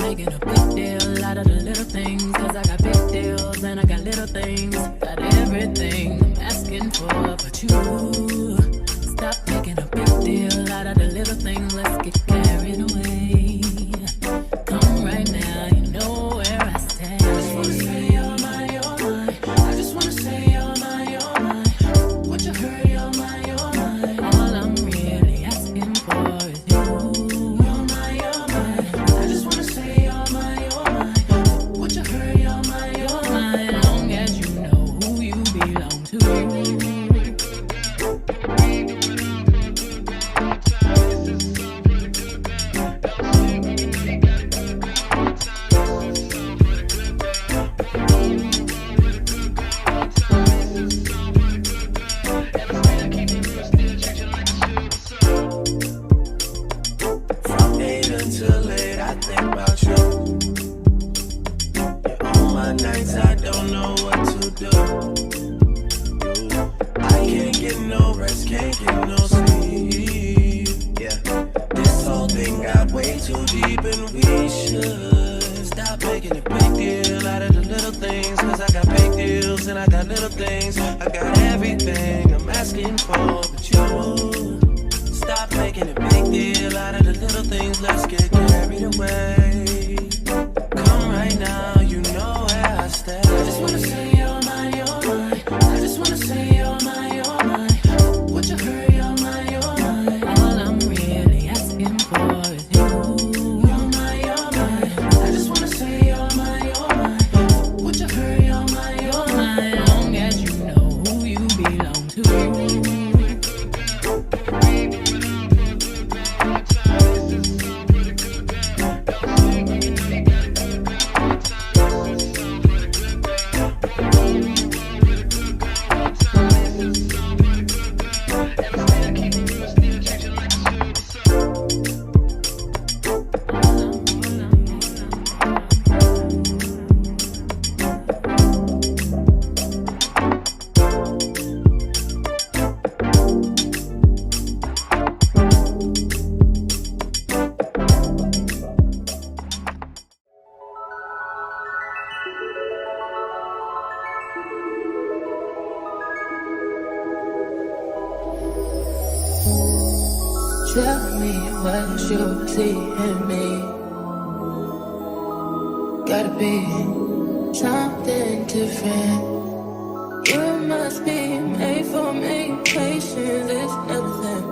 making a big deal out of the little things, cause I got big deals and I got little things. Got everything I'm asking for, but you stop making a big deal out of the little things. Let's get carried away. Come right now, you know where I stand. I just wanna say you're mine, you're mine. I just wanna say you're mine, you're mine. Would you hurry, you're mine, you're mine. All I'm really asking for is you. You're mine, you're mine. I just wanna say you're mine, you're mine. Would you hurry, you're mine, you're mine. Long as you know who you belong to. Tell me what you see in me. Gotta be something different. You must be made for me. Patience is nothing.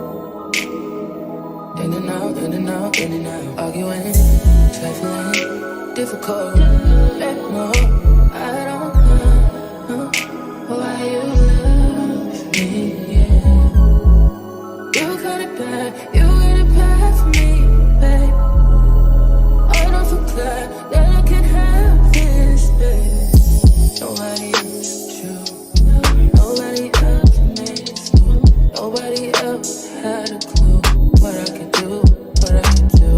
In and out, in and out, in and out. Arguing, trifling, difficult. Let no, I don't know why you love me. You got it bad, you got it bad for me, babe. I don't feel glad that I can have this, babe. Nobody else but you. Nobody else makes me. Nobody else had a clue what I could do, what I could do.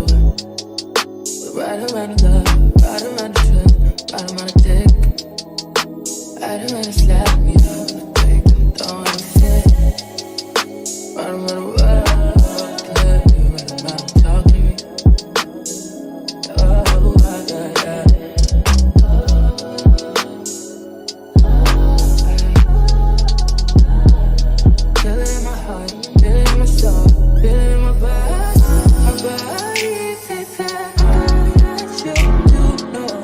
We're right around the love, right around the truth, right around the dick. Right around the slap me up, babe. Don't wanna fit. Right around the world, yeah, you right around to talk to me. Oh, yeah. Feel it in my heart, feel it in my soul, feel it in my body, baby. I want you to know.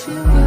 you go.